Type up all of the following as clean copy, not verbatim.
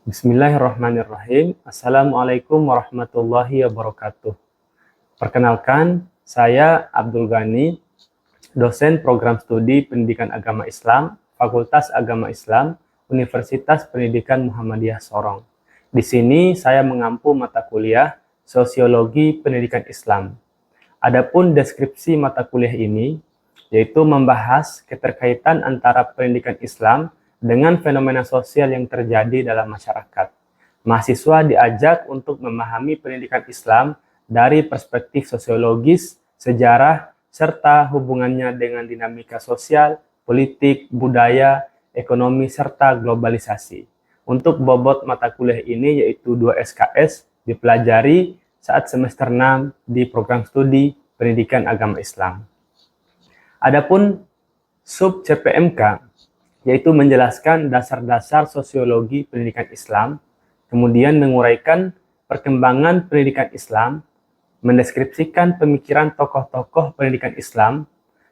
Bismillahirrahmanirrahim. Assalamualaikum warahmatullahi wabarakatuh. Perkenalkan, saya Abdul Ghani, dosen program studi Pendidikan Agama Islam, Fakultas Agama Islam, Universitas Pendidikan Muhammadiyah Sorong. Di sini saya mengampu mata kuliah Sosiologi Pendidikan Islam. Adapun deskripsi mata kuliah ini, yaitu membahas keterkaitan antara pendidikan Islam dengan fenomena sosial yang terjadi dalam masyarakat. Mahasiswa diajak untuk memahami pendidikan Islam dari perspektif sosiologis, sejarah, serta hubungannya dengan dinamika sosial, politik, budaya, ekonomi, serta globalisasi. Untuk bobot mata kuliah ini yaitu 2 SKS dipelajari saat semester 6 di program studi Pendidikan Agama Islam. Adapun sub CPMK yaitu menjelaskan dasar-dasar sosiologi pendidikan Islam, kemudian menguraikan perkembangan pendidikan Islam, mendeskripsikan pemikiran tokoh-tokoh pendidikan Islam,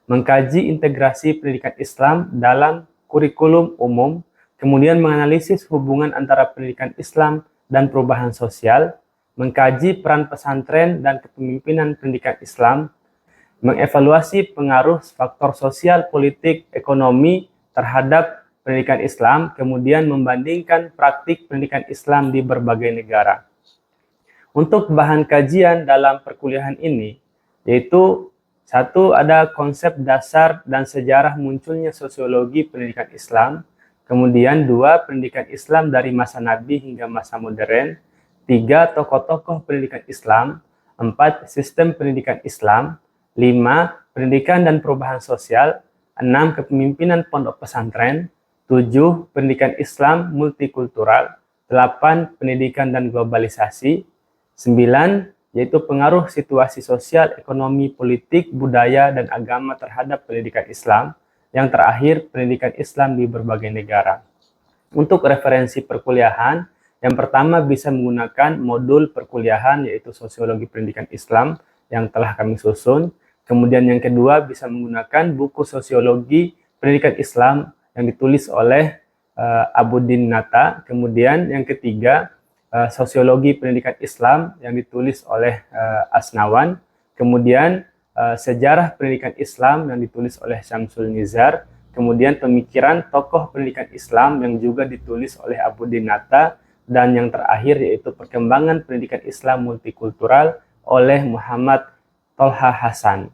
mengkaji integrasi pendidikan Islam dalam kurikulum umum, kemudian menganalisis hubungan antara pendidikan Islam dan perubahan sosial, mengkaji peran pesantren dan kepemimpinan pendidikan Islam, mengevaluasi pengaruh faktor sosial, politik, ekonomi terhadap pendidikan Islam, kemudian membandingkan praktik pendidikan Islam di berbagai negara. Untuk bahan kajian dalam perkuliahan ini, yaitu satu, ada konsep dasar dan sejarah munculnya sosiologi pendidikan Islam, kemudian 2, pendidikan Islam dari masa Nabi hingga masa modern, 3, tokoh-tokoh pendidikan Islam, 4, sistem pendidikan Islam, 5, pendidikan dan perubahan sosial, 6, kepemimpinan pondok pesantren, 7, pendidikan Islam multikultural, 8, pendidikan dan globalisasi, 9, yaitu pengaruh situasi sosial, ekonomi, politik, budaya, dan agama terhadap pendidikan Islam, yang terakhir pendidikan Islam di berbagai negara. Untuk referensi perkuliahan, yang pertama bisa menggunakan modul perkuliahan yaitu Sosiologi Pendidikan Islam yang telah kami susun. Kemudian yang kedua bisa menggunakan buku Sosiologi Pendidikan Islam yang ditulis oleh Abuddin Nata. Kemudian yang ketiga Sosiologi Pendidikan Islam yang ditulis oleh Asnawan. Kemudian Sejarah Pendidikan Islam yang ditulis oleh Syamsul Nizar. Kemudian Pemikiran Tokoh Pendidikan Islam yang juga ditulis oleh Abuddin Nata. Dan yang terakhir yaitu Perkembangan Pendidikan Islam Multikultural oleh Muhammad Tolha Hasan.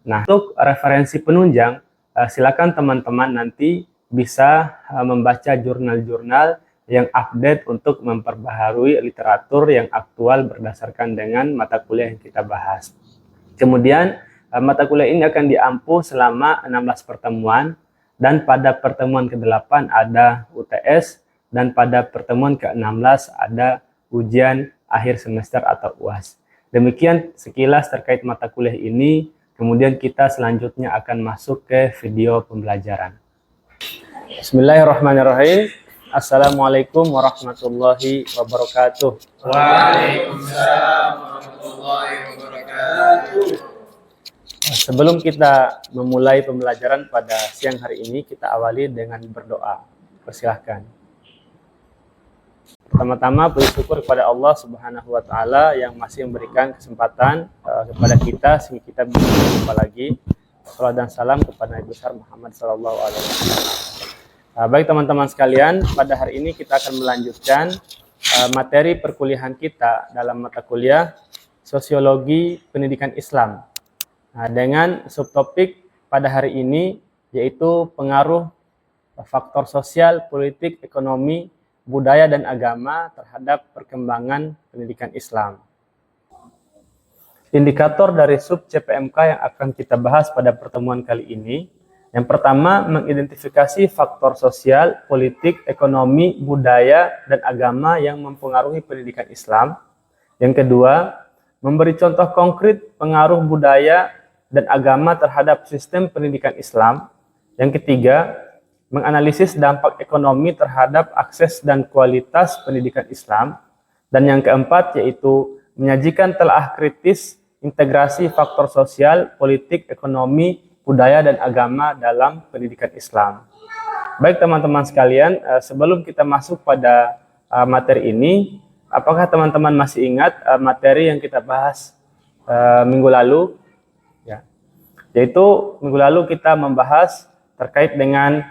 Nah, untuk referensi penunjang, silakan teman-teman nanti bisa membaca jurnal-jurnal yang update untuk memperbaharui literatur yang aktual berdasarkan dengan mata kuliah yang kita bahas. Kemudian, mata kuliah ini akan diampu selama 16 pertemuan, dan pada pertemuan ke-8 ada UTS, dan pada pertemuan ke-16 ada ujian akhir semester atau UAS. Demikian sekilas terkait mata kuliah ini, kemudian kita selanjutnya akan masuk ke video pembelajaran. Bismillahirrahmanirrahim. Assalamualaikum warahmatullahi wabarakatuh. Waalaikumsalam warahmatullahi wabarakatuh. Sebelum kita memulai pembelajaran pada siang hari ini, kita awali dengan berdoa. Persilahkan. Pertama-tama puji syukur kepada Allah Subhanahu wa taala yang masih memberikan kesempatan kepada kita sehingga kita bisa berjumpa lagi. Salawat dan salam kepada Nabi besar Muhammad sallallahu alaihi wasallam. Baik teman-teman sekalian, pada hari ini kita akan melanjutkan materi perkuliahan kita dalam mata kuliah Sosiologi Pendidikan Islam. Dengan subtopik pada hari ini yaitu pengaruh faktor sosial, politik, ekonomi, budaya dan agama terhadap perkembangan pendidikan Islam. Indikator dari sub CPMK yang akan kita bahas pada pertemuan kali ini, yang pertama mengidentifikasi faktor sosial, politik, ekonomi, budaya, dan agama yang mempengaruhi pendidikan Islam. Yang kedua, memberi contoh konkret pengaruh budaya dan agama terhadap sistem pendidikan Islam. Yang ketiga, menganalisis dampak ekonomi terhadap akses dan kualitas pendidikan Islam. Dan yang keempat yaitu menyajikan telaah kritis integrasi faktor sosial, politik, ekonomi, budaya, dan agama dalam pendidikan Islam. Baik teman-teman sekalian, sebelum kita masuk pada materi ini, apakah teman-teman masih ingat materi yang kita bahas minggu lalu? Ya, yaitu minggu lalu kita membahas terkait dengan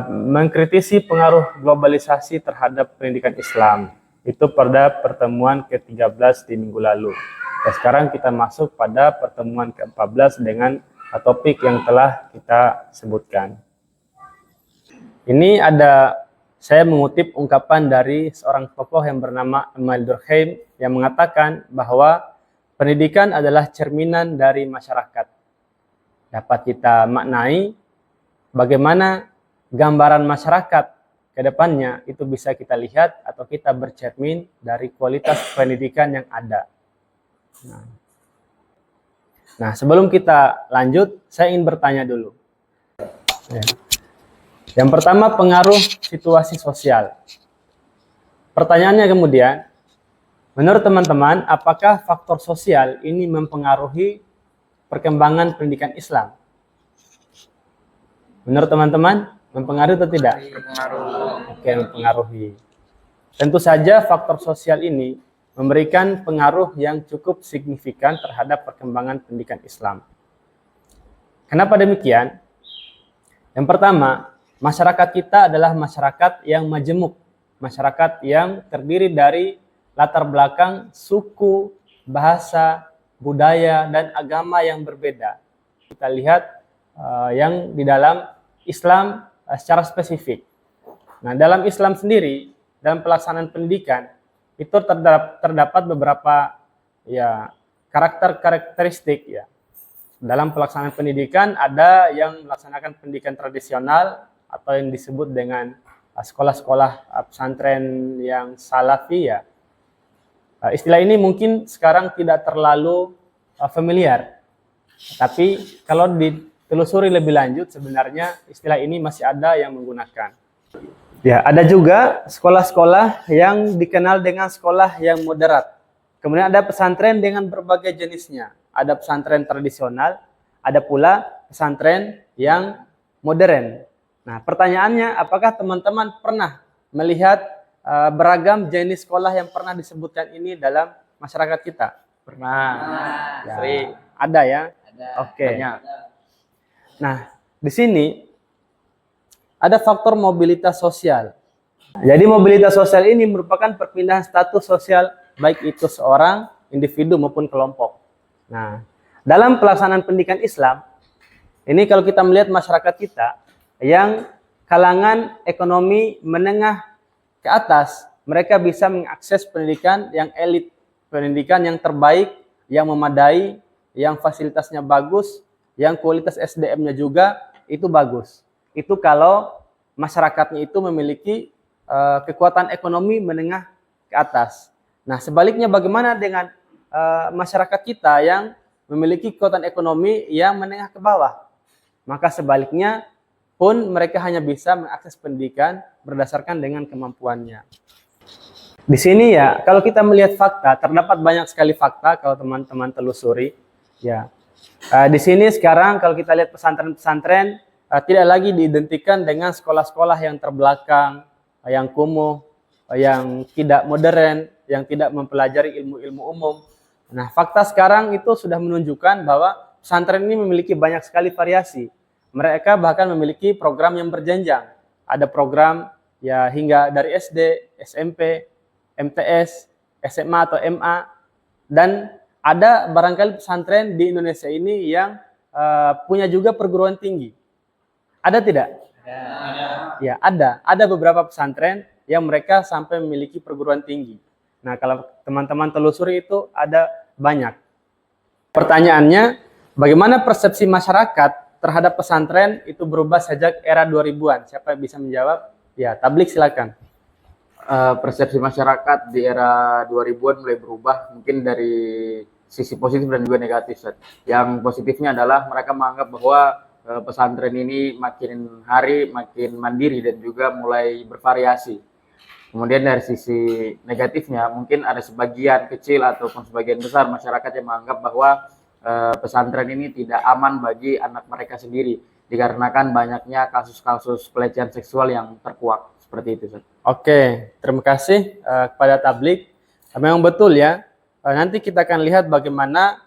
mengkritisi pengaruh globalisasi terhadap pendidikan Islam. Itu pada pertemuan ke-13 di minggu lalu. Dan sekarang kita masuk pada pertemuan ke-14 dengan topik yang telah kita sebutkan. Ini saya mengutip ungkapan dari seorang tokoh yang bernama Emile Durkheim yang mengatakan bahwa pendidikan adalah cerminan dari masyarakat. Dapat kita maknai bagaimana gambaran masyarakat ke depannya itu bisa kita lihat atau kita bercermin dari kualitas pendidikan yang ada. Nah, sebelum kita lanjut, saya ingin bertanya dulu. Ya. Yang pertama, pengaruh situasi sosial. Pertanyaannya kemudian, menurut teman-teman, apakah faktor sosial ini mempengaruhi perkembangan pendidikan Islam? Menurut teman-teman, mempengaruhi atau tidak? Oke, mempengaruhi. Tentu saja faktor sosial ini memberikan pengaruh yang cukup signifikan terhadap perkembangan pendidikan Islam. Kenapa demikian? Yang pertama, masyarakat kita adalah masyarakat yang majemuk, masyarakat yang terdiri dari latar belakang suku, bahasa, budaya, dan agama yang berbeda. Kita lihat yang di dalam Islam secara spesifik. Nah, dalam Islam sendiri, dalam pelaksanaan pendidikan, itu terdapat beberapa karakteristik ya. Dalam pelaksanaan pendidikan ada yang melaksanakan pendidikan tradisional atau yang disebut dengan sekolah-sekolah pesantren yang salafi ya. Istilah ini mungkin sekarang tidak terlalu familiar. Tapi kalau ditelusuri lebih lanjut sebenarnya istilah ini masih ada yang menggunakan. Ya, ada juga sekolah-sekolah yang dikenal dengan sekolah yang moderat. Kemudian ada pesantren dengan berbagai jenisnya. Ada pesantren tradisional, ada pula pesantren yang modern. Nah, pertanyaannya, apakah teman-teman pernah melihat beragam jenis sekolah yang pernah disebutkan ini dalam masyarakat kita? Pernah. Ya, sering. Ada ya? Ada. Oke. Nah, di sini ada faktor mobilitas sosial. Jadi mobilitas sosial ini merupakan perpindahan status sosial baik itu seorang, individu maupun kelompok. Nah, dalam pelaksanaan pendidikan Islam, ini kalau kita melihat masyarakat kita yang kalangan ekonomi menengah ke atas, mereka bisa mengakses pendidikan yang elit, pendidikan yang terbaik, yang memadai, yang fasilitasnya bagus, yang kualitas SDM-nya juga itu bagus. Itu kalau masyarakatnya itu memiliki kekuatan ekonomi menengah ke atas. Nah, sebaliknya bagaimana dengan masyarakat kita yang memiliki kekuatan ekonomi yang menengah ke bawah? Maka sebaliknya pun mereka hanya bisa mengakses pendidikan berdasarkan dengan kemampuannya. Di sini ya, kalau kita melihat fakta, terdapat banyak sekali fakta kalau teman-teman telusuri. Ya, di sini sekarang kalau kita lihat pesantren-pesantren tidak lagi diidentikan dengan sekolah-sekolah yang terbelakang, yang kumuh, yang tidak modern, yang tidak mempelajari ilmu-ilmu umum. Nah, fakta sekarang itu sudah menunjukkan bahwa pesantren ini memiliki banyak sekali variasi. Mereka bahkan memiliki program yang berjenjang. Ada program ya hingga dari SD, SMP, MTS, SMA atau MA, dan ada barangkali pesantren di Indonesia ini yang punya juga perguruan tinggi. Ada tidak? Ada. Ya, ada. Ada beberapa pesantren yang mereka sampai memiliki perguruan tinggi. Nah, kalau teman-teman telusuri itu ada banyak. Pertanyaannya, bagaimana persepsi masyarakat terhadap pesantren itu berubah sejak era 2000-an? Siapa yang bisa menjawab? Ya, Tablik silakan. Persepsi masyarakat di era 2000-an mulai berubah, mungkin dari sisi positif dan juga negatif. Yang positifnya adalah mereka menganggap bahwa pesantren ini makin hari makin mandiri dan juga mulai bervariasi. Kemudian dari sisi negatifnya, mungkin ada sebagian kecil ataupun sebagian besar masyarakat yang menganggap bahwa pesantren ini tidak aman bagi anak mereka sendiri, dikarenakan banyaknya kasus-kasus pelecehan seksual yang terkuak. Seperti itu, Ustaz. Oke, terima kasih kepada Tablik. Memang betul ya. Nanti kita akan lihat bagaimana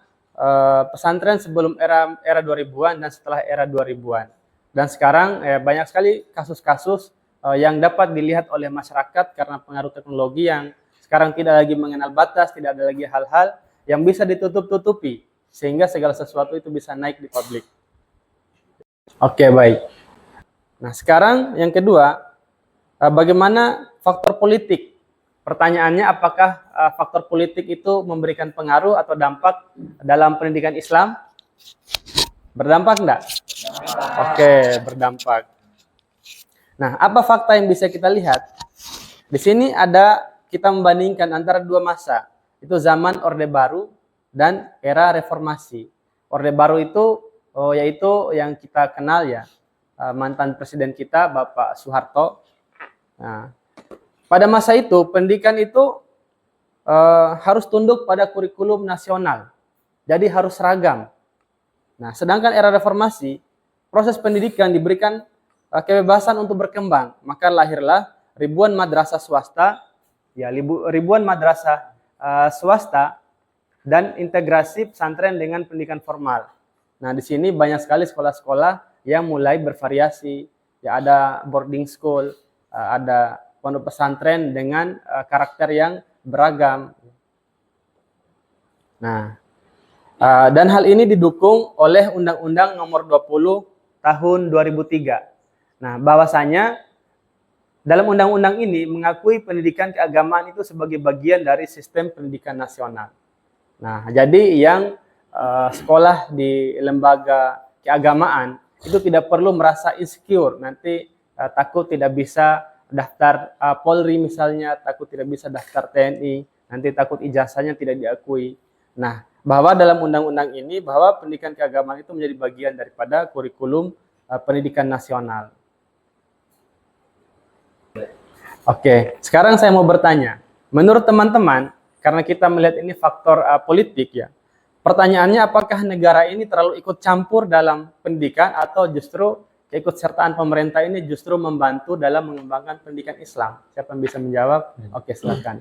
pesantren sebelum era 2000-an dan setelah era 2000-an. Dan sekarang banyak sekali kasus-kasus yang dapat dilihat oleh masyarakat karena pengaruh teknologi yang sekarang tidak lagi mengenal batas, tidak ada lagi hal-hal yang bisa ditutup-tutupi sehingga segala sesuatu itu bisa naik di publik. Oke, baik. Nah, sekarang yang kedua, bagaimana faktor politik? Pertanyaannya, apakah faktor politik itu memberikan pengaruh atau dampak dalam pendidikan Islam? Berdampak enggak? Oke, berdampak. Nah, apa fakta yang bisa kita lihat? Di sini kita membandingkan antara dua masa. Itu zaman Orde Baru dan era Reformasi. Orde Baru itu yaitu yang kita kenal ya, mantan presiden kita Bapak Soeharto. Nah, pada masa itu pendidikan itu harus tunduk pada kurikulum nasional. Jadi harus seragam. Nah, sedangkan era Reformasi, proses pendidikan diberikan kebebasan untuk berkembang. Maka lahirlah ribuan madrasah swasta, ribuan madrasah swasta dan integrasi pesantren dengan pendidikan formal. Nah, di sini banyak sekali sekolah-sekolah yang mulai bervariasi. Ya, ada boarding school, ada pondok pesantren dengan karakter yang beragam. Nah, dan hal ini didukung oleh Undang-Undang Nomor 20 Tahun 2003. Nah, bahwasanya dalam undang-undang ini mengakui pendidikan keagamaan itu sebagai bagian dari sistem pendidikan nasional. Nah, jadi yang sekolah di lembaga keagamaan itu tidak perlu merasa insecure, nanti takut tidak bisa daftar Polri misalnya, takut tidak bisa daftar TNI, nanti takut ijazahnya tidak diakui. Nah, bahwa dalam undang-undang ini bahwa pendidikan keagamaan itu menjadi bagian daripada kurikulum pendidikan nasional. Oke, sekarang saya mau bertanya, menurut teman-teman, karena kita melihat ini faktor politik ya, pertanyaannya apakah negara ini terlalu ikut campur dalam pendidikan atau justru keikutsertaan pemerintah ini justru membantu dalam mengembangkan pendidikan Islam? Siapa yang bisa menjawab? Oke, silakan.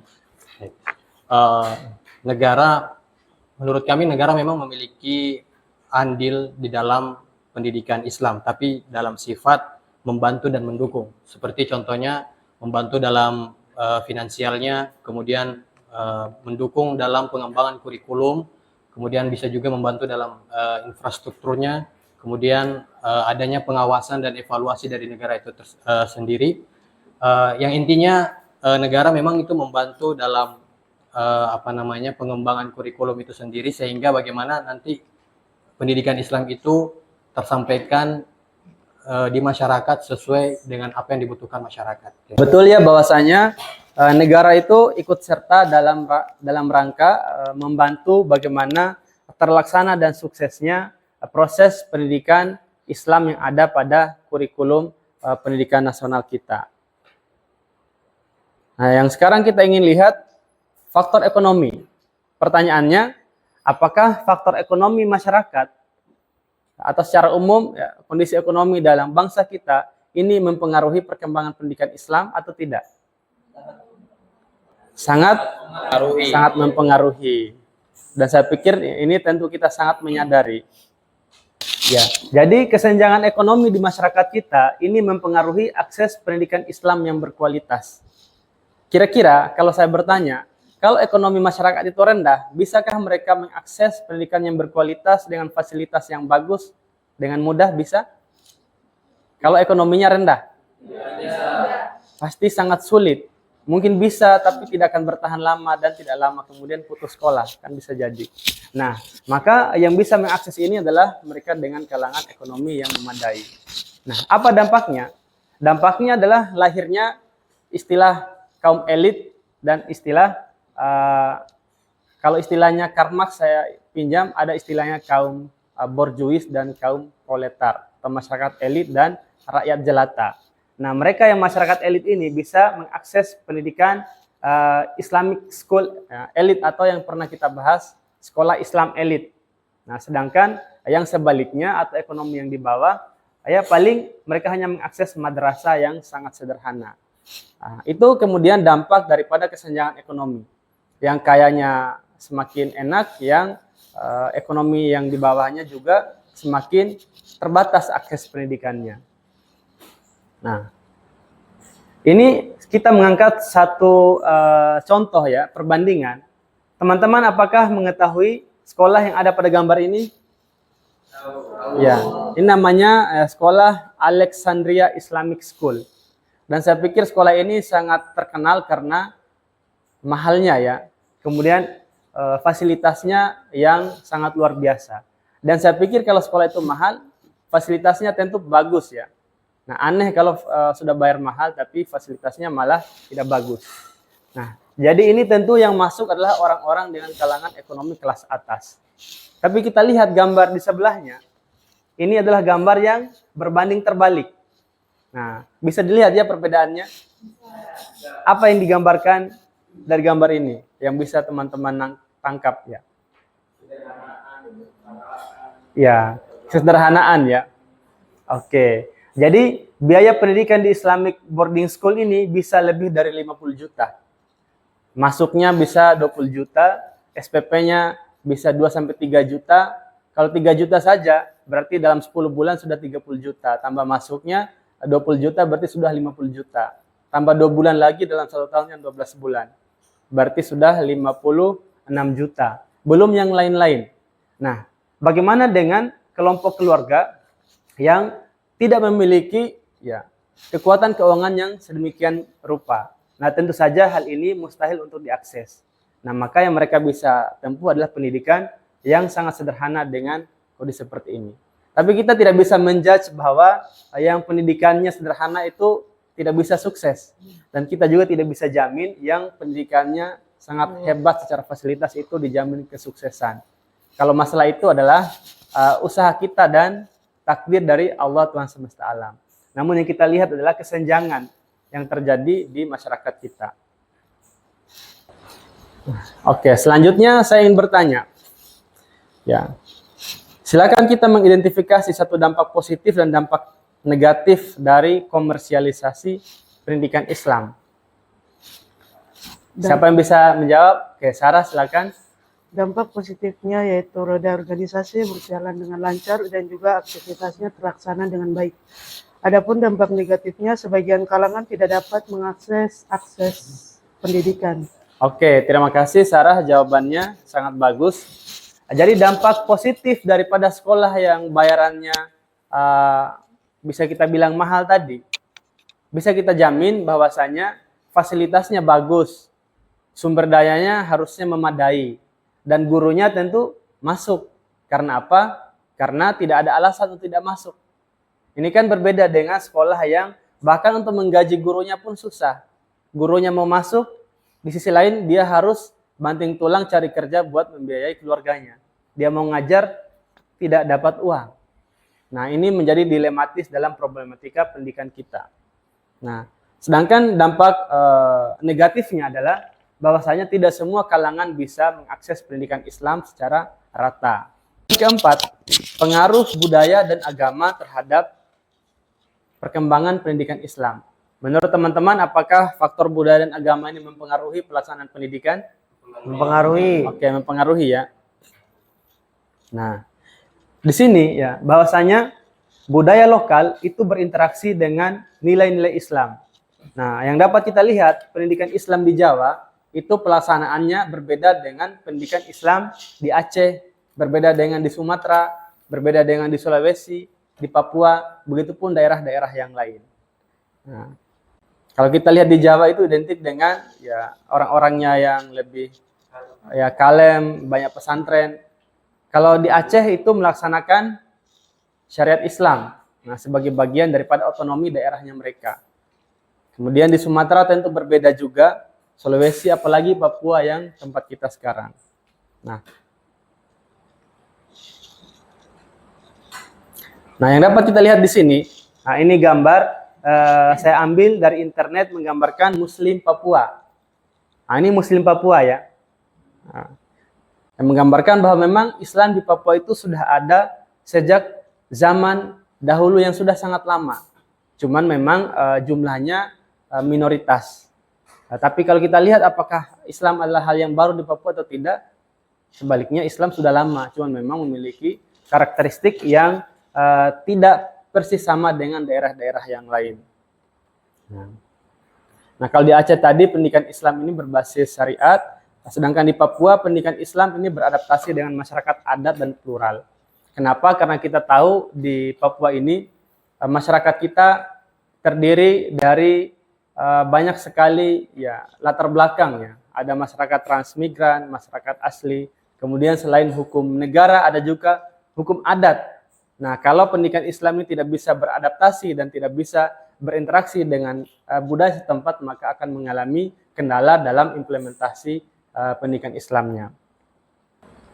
Menurut kami negara memang memiliki andil di dalam pendidikan Islam, tapi dalam sifat membantu dan mendukung. Seperti contohnya membantu dalam finansialnya, kemudian mendukung dalam pengembangan kurikulum, kemudian bisa juga membantu dalam infrastrukturnya, kemudian adanya pengawasan dan evaluasi dari negara itu sendiri. Yang intinya negara memang itu membantu dalam pengembangan kurikulum itu sendiri, sehingga bagaimana nanti pendidikan Islam itu tersampaikan di masyarakat sesuai dengan apa yang dibutuhkan masyarakat. Betul ya, bahwasanya negara itu ikut serta dalam rangka membantu bagaimana terlaksana dan suksesnya proses pendidikan Islam yang ada pada kurikulum pendidikan nasional kita. Nah, yang sekarang kita ingin lihat faktor ekonomi. Pertanyaannya, apakah faktor ekonomi masyarakat atau secara umum ya, kondisi ekonomi dalam bangsa kita ini mempengaruhi perkembangan pendidikan Islam atau tidak? Sangat mempengaruhi. Dan saya pikir ini tentu kita sangat menyadari. Ya, jadi kesenjangan ekonomi di masyarakat kita ini mempengaruhi akses pendidikan Islam yang berkualitas. Kira-kira kalau saya bertanya, kalau ekonomi masyarakat itu rendah, bisakah mereka mengakses pendidikan yang berkualitas dengan fasilitas yang bagus dengan mudah? Bisa? Kalau ekonominya rendah? Pasti sangat sulit. Mungkin bisa, tapi tidak akan bertahan lama dan tidak lama kemudian putus sekolah, kan bisa jadi. Nah, maka yang bisa mengakses ini adalah mereka dengan kalangan ekonomi yang memadai. Nah, apa dampaknya? Dampaknya adalah lahirnya istilah kaum elit dan istilah kalau istilahnya Karl Marx saya pinjam, ada istilahnya kaum borjuis dan kaum proletar, atau masyarakat elit dan rakyat jelata. Nah, mereka yang masyarakat elit ini bisa mengakses pendidikan Islamic School elit atau yang pernah kita bahas sekolah Islam elit. Nah, sedangkan yang sebaliknya atau ekonomi yang di bawah, ya paling mereka hanya mengakses madrasah yang sangat sederhana. Nah, itu kemudian dampak daripada kesenjangan ekonomi. Yang kayanya semakin enak, yang ekonomi yang di bawahnya juga semakin terbatas akses pendidikannya. Nah, ini kita mengangkat satu contoh ya, perbandingan. Teman-teman apakah mengetahui sekolah yang ada pada gambar ini? Ya, ini namanya sekolah Alexandria Islamic School. Dan saya pikir sekolah ini sangat terkenal karena mahalnya ya. Kemudian fasilitasnya yang sangat luar biasa. Dan saya pikir kalau sekolah itu mahal, fasilitasnya tentu bagus ya. Nah, aneh kalau sudah bayar mahal tapi fasilitasnya malah tidak bagus. Nah, jadi ini tentu yang masuk adalah orang-orang dengan kalangan ekonomi kelas atas. Tapi kita lihat gambar di sebelahnya. Ini adalah gambar yang berbanding terbalik. Nah, bisa dilihat ya perbedaannya. Apa yang digambarkan dari gambar ini yang bisa teman-teman tangkap ya? Ya, kesederhanaan ya. Oke. Jadi, biaya pendidikan di Islamic Boarding School ini bisa lebih dari 50 juta. Masuknya bisa 20 juta, SPP-nya bisa 2-3 juta. Kalau 3 juta saja, berarti dalam 10 bulan sudah 30 juta. Tambah masuknya 20 juta, berarti sudah 50 juta. Tambah 2 bulan lagi dalam 1 tahun yang 12 bulan. Berarti sudah 56 juta. Belum yang lain-lain. Nah, bagaimana dengan kelompok keluarga yang tidak memiliki ya kekuatan keuangan yang sedemikian rupa? Nah, tentu saja hal ini mustahil untuk diakses. Nah, maka yang mereka bisa tempuh adalah pendidikan yang sangat sederhana dengan kondisi seperti ini. Tapi kita tidak bisa menjudge bahwa yang pendidikannya sederhana itu tidak bisa sukses. Dan kita juga tidak bisa jamin yang pendidikannya sangat hebat secara fasilitas itu dijamin kesuksesan. Kalau masalah itu adalah usaha kita dan takdir dari Allah Tuhan semesta alam. Namun yang kita lihat adalah kesenjangan yang terjadi di masyarakat kita. Oke, selanjutnya saya ingin bertanya. Ya. Silakan kita mengidentifikasi satu dampak positif dan dampak negatif dari komersialisasi pendidikan Islam. Siapa yang bisa menjawab? Oke, Sarah silakan. Dampak positifnya yaitu roda organisasi berjalan dengan lancar dan juga aktivitasnya terlaksana dengan baik. Adapun dampak negatifnya, sebagian kalangan tidak dapat mengakses pendidikan. Oke, terima kasih Sarah, jawabannya sangat bagus. Jadi dampak positif daripada sekolah yang bayarannya bisa kita bilang mahal tadi, bisa kita jamin bahwasanya fasilitasnya bagus, sumber dayanya harusnya memadai, dan gurunya tentu masuk. Karena apa? Karena tidak ada alasan untuk tidak masuk. Ini kan berbeda dengan sekolah yang bahkan untuk menggaji gurunya pun susah. Gurunya mau masuk, di sisi lain dia harus banting tulang cari kerja buat membiayai keluarganya. Dia mau ngajar, tidak dapat uang. Nah, ini menjadi dilematis dalam problematika pendidikan kita. Nah, sedangkan dampak negatifnya adalah bahwasanya tidak semua kalangan bisa mengakses pendidikan Islam secara rata. Keempat, pengaruh budaya dan agama terhadap perkembangan pendidikan Islam. Menurut teman-teman, apakah faktor budaya dan agama ini mempengaruhi pelaksanaan pendidikan? Mempengaruhi. Oke, mempengaruhi ya. Nah, di sini ya bahwasanya budaya lokal itu berinteraksi dengan nilai-nilai Islam. Nah, yang dapat kita lihat pendidikan Islam di Jawa itu pelaksanaannya berbeda dengan pendidikan Islam di Aceh, berbeda dengan di Sumatera, berbeda dengan di Sulawesi, di Papua, begitupun daerah-daerah yang lain. Nah, kalau kita lihat di Jawa itu identik dengan ya orang-orangnya yang lebih ya kalem, banyak pesantren. Kalau di Aceh itu melaksanakan syariat Islam, nah sebagai bagian daripada otonomi daerahnya mereka. Kemudian di Sumatera tentu berbeda juga, Sulawesi apalagi Papua yang tempat kita sekarang. Nah yang dapat kita lihat di sini, nah ini gambar saya ambil dari internet menggambarkan Muslim Papua. Nah ini Muslim Papua ya. Nah, yang menggambarkan bahwa memang Islam di Papua itu sudah ada sejak zaman dahulu yang sudah sangat lama. Cuman memang jumlahnya minoritas. Tapi kalau kita lihat apakah Islam adalah hal yang baru di Papua atau tidak, sebaliknya Islam sudah lama, cuman memang memiliki karakteristik yang tidak persis sama dengan daerah-daerah yang lain. Nah, kalau di Aceh tadi pendidikan Islam ini berbasis syariat, sedangkan di Papua pendidikan Islam ini beradaptasi dengan masyarakat adat dan plural. Kenapa? Karena kita tahu di Papua ini masyarakat kita terdiri dari banyak sekali ya latar belakang ya. Ada masyarakat transmigran, masyarakat asli. Kemudian selain hukum negara ada juga hukum adat. Nah, kalau pendidikan Islam ini tidak bisa beradaptasi dan tidak bisa berinteraksi dengan budaya setempat, maka akan mengalami kendala dalam implementasi pendidikan Islamnya.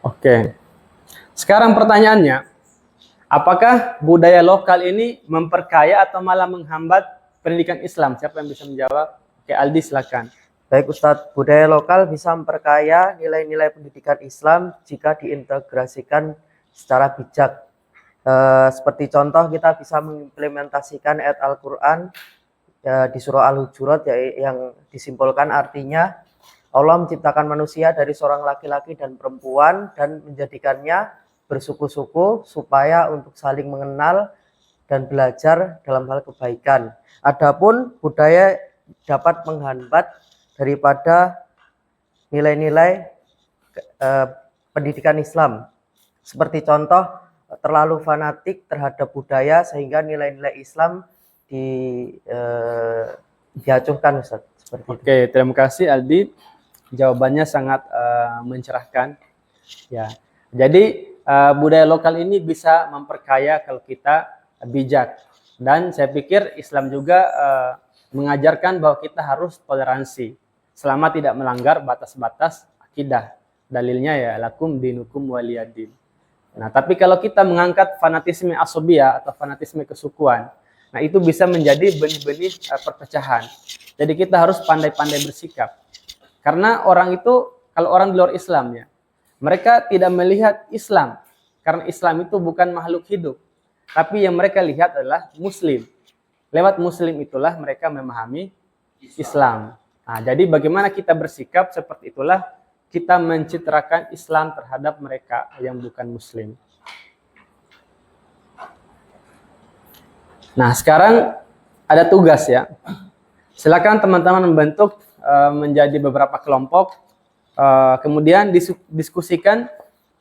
Oke. Sekarang pertanyaannya, apakah budaya lokal ini memperkaya atau malah menghambat pendidikan Islam? Siapa yang bisa menjawab? Oke, Aldi silakan. Baik Ustadz, budaya lokal bisa memperkaya nilai-nilai pendidikan Islam jika diintegrasikan secara bijak. Seperti contoh kita bisa mengimplementasikan ayat Al-Quran di surah Al-Hujurat yang disimpulkan artinya Allah menciptakan manusia dari seorang laki-laki dan perempuan dan menjadikannya bersuku-suku supaya untuk saling mengenal dan belajar dalam hal kebaikan. Adapun budaya dapat menghambat daripada nilai-nilai pendidikan Islam. Seperti contoh terlalu fanatik terhadap budaya sehingga nilai-nilai Islam diacuhkan, Ustaz. Oke, terima kasih Aldi. Jawabannya sangat mencerahkan. Ya, jadi budaya lokal ini bisa memperkaya kalau kita bijak. Dan saya pikir Islam juga mengajarkan bahwa kita harus toleransi selama tidak melanggar batas-batas akidah. Dalilnya ya lakum dinukum waliyadin. Nah, tapi kalau kita mengangkat fanatisme asobia atau fanatisme kesukuan, nah itu bisa menjadi benih-benih perpecahan. Jadi kita harus pandai-pandai bersikap. Karena orang itu, kalau orang di luar Islam ya, mereka tidak melihat Islam. Karena Islam itu bukan makhluk hidup. Tapi yang mereka lihat adalah Muslim. Lewat Muslim itulah mereka memahami Islam. Nah, jadi bagaimana kita bersikap seperti itulah kita mencitrakan Islam terhadap mereka yang bukan Muslim. Nah, sekarang ada tugas ya. Silakan teman-teman membentuk menjadi beberapa kelompok, kemudian diskusikan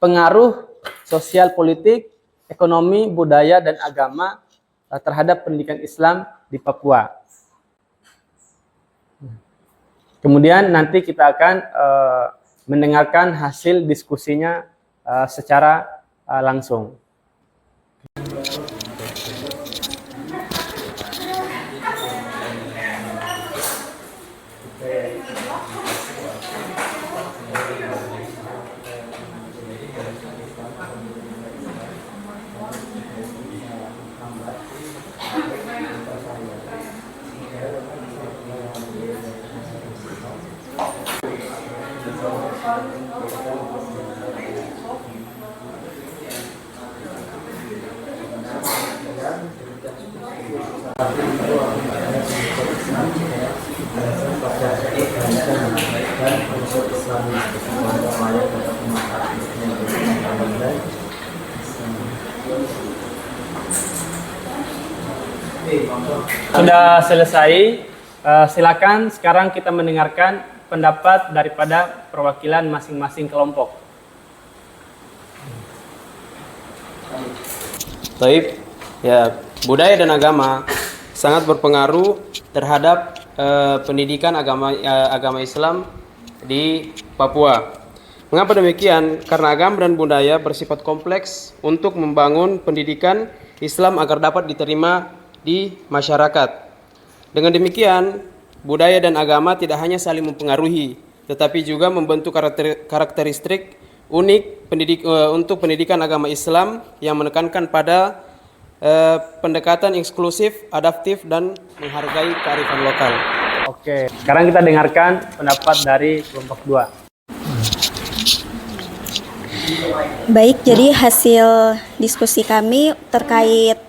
pengaruh sosial politik, ekonomi, budaya, dan agama terhadap pendidikan Islam di Papua. Kemudian nanti kita akan mendengarkan hasil diskusinya secara langsung. Sudah selesai, silakan sekarang kita mendengarkan pendapat daripada perwakilan masing-masing kelompok. Taib, ya, budaya dan agama sangat berpengaruh terhadap pendidikan agama Islam di Papua. Mengapa demikian? Karena agama dan budaya bersifat kompleks untuk membangun pendidikan Islam agar dapat diterima di masyarakat. Dengan demikian, budaya dan agama tidak hanya saling mempengaruhi, tetapi juga membentuk karakteristik unik untuk pendidikan agama Islam yang menekankan pada pendekatan eksklusif, adaptif, dan menghargai kearifan lokal. Oke, sekarang kita dengarkan pendapat dari kelompok 2. Baik, jadi hasil diskusi kami terkait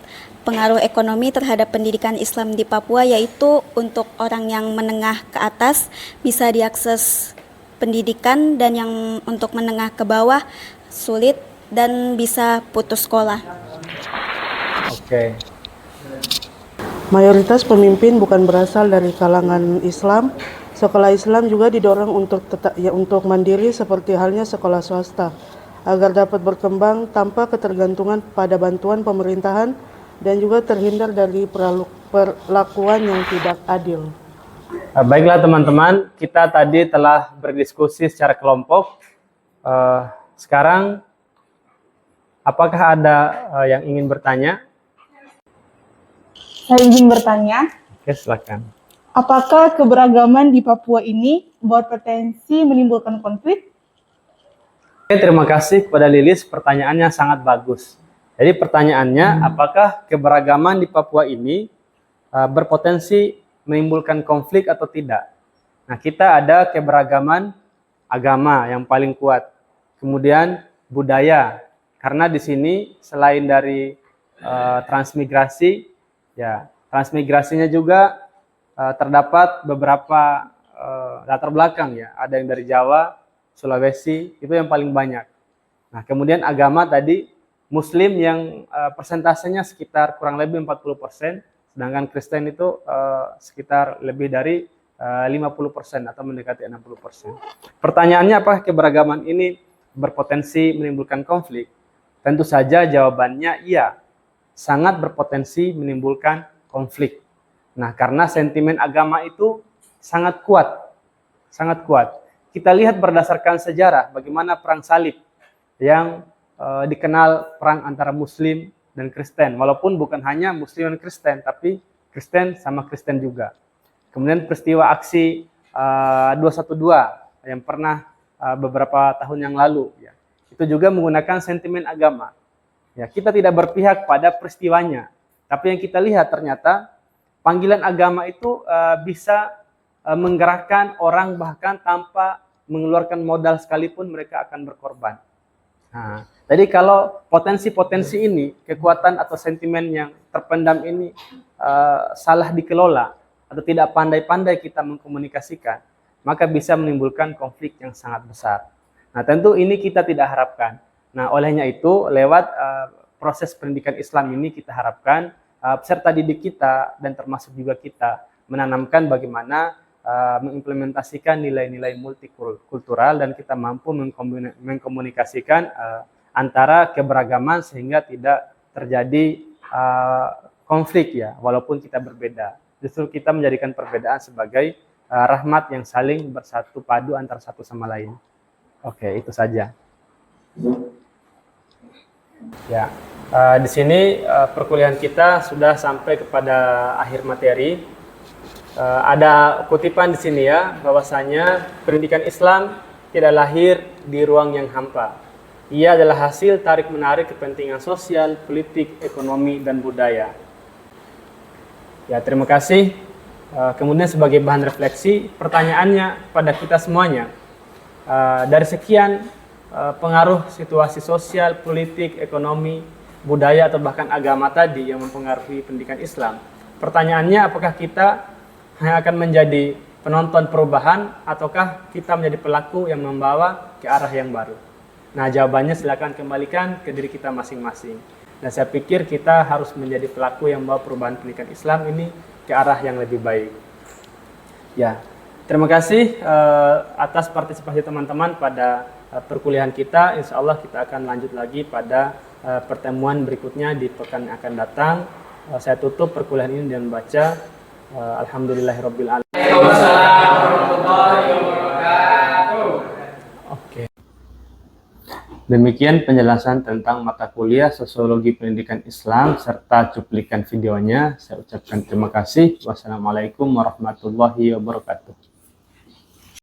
pengaruh ekonomi terhadap pendidikan Islam di Papua, yaitu untuk orang yang menengah ke atas bisa diakses pendidikan, dan yang untuk menengah ke bawah sulit dan bisa putus sekolah. Oke. Mayoritas pemimpin bukan berasal dari kalangan Islam. Sekolah Islam juga didorong untuk mandiri seperti halnya sekolah swasta, agar dapat berkembang tanpa ketergantungan pada bantuan pemerintahan dan juga terhindar dari perlakuan yang tidak adil. Baiklah teman-teman, kita tadi telah berdiskusi secara kelompok. Sekarang, apakah ada yang ingin bertanya? Saya ingin bertanya, Oke, silakan. apakah keberagaman di Papua ini berpotensi menimbulkan konflik? Oke, terima kasih kepada Lilis, pertanyaannya sangat bagus. Jadi pertanyaannya, apakah keberagaman di Papua ini berpotensi menimbulkan konflik atau tidak? Nah, kita ada keberagaman agama yang paling kuat. Kemudian budaya, karena di sini selain dari transmigrasi, ya transmigrasinya juga terdapat beberapa latar belakang, ya. Ada yang dari Jawa, Sulawesi, itu yang paling banyak. Nah, kemudian agama tadi, Muslim yang persentasenya sekitar kurang lebih 40%, sedangkan Kristen itu sekitar lebih dari 50% atau mendekati 60%. Pertanyaannya, apakah keberagaman ini berpotensi menimbulkan konflik? Tentu saja jawabannya iya, sangat berpotensi menimbulkan konflik. Nah, karena sentimen agama itu sangat kuat, sangat kuat. Kita lihat berdasarkan sejarah bagaimana perang salib yang dikenal perang antara Muslim dan Kristen, walaupun bukan hanya Muslim dan Kristen, tapi Kristen sama Kristen juga. Kemudian peristiwa aksi 212 yang pernah beberapa tahun yang lalu, ya, itu juga menggunakan sentimen agama. Ya, kita tidak berpihak pada peristiwanya, tapi yang kita lihat ternyata panggilan agama itu bisa menggerakkan orang bahkan tanpa mengeluarkan modal sekalipun mereka akan berkorban. Nah, jadi kalau potensi-potensi ini, kekuatan atau sentimen yang terpendam ini salah dikelola atau tidak pandai-pandai kita mengkomunikasikan, maka bisa menimbulkan konflik yang sangat besar. Nah, tentu ini kita tidak harapkan. Nah, olehnya itu lewat proses pendidikan Islam ini kita harapkan peserta didik kita dan termasuk juga kita menanamkan bagaimana mengimplementasikan nilai-nilai multikultural dan kita mampu mengkomunikasikan antara keberagaman sehingga tidak terjadi konflik, ya, walaupun kita berbeda. Justru kita menjadikan perbedaan sebagai rahmat yang saling bersatu padu antara satu sama lain. Oke, itu saja. Ya, di sini perkuliahan kita sudah sampai kepada akhir materi. Ada kutipan di sini, ya, bahwasanya pendidikan Islam tidak lahir di ruang yang hampa. Ia adalah hasil tarik-menarik kepentingan sosial, politik, ekonomi, dan budaya. Ya, terima kasih. Kemudian sebagai bahan refleksi, pertanyaannya pada kita semuanya, dari sekian pengaruh situasi sosial, politik, ekonomi, budaya, atau bahkan agama tadi yang mempengaruhi pendidikan Islam, pertanyaannya apakah kita hanya akan menjadi penonton perubahan ataukah kita menjadi pelaku yang membawa ke arah yang baru? Nah, jawabannya silakan kembalikan ke diri kita masing-masing. Dan saya pikir kita harus menjadi pelaku yang membawa perubahan pendidikan Islam ini ke arah yang lebih baik. Ya, terima kasih atas partisipasi teman-teman pada perkuliahan kita. Insya Allah kita akan lanjut lagi pada pertemuan berikutnya di pekan yang akan datang. Saya tutup perkuliahan ini dengan baca Alhamdulillahirabbil alamin. Oke. Demikian penjelasan tentang mata kuliah Sosiologi Pendidikan Islam serta cuplikan videonya. Saya ucapkan terima kasih. Wassalamualaikum warahmatullahi wabarakatuh.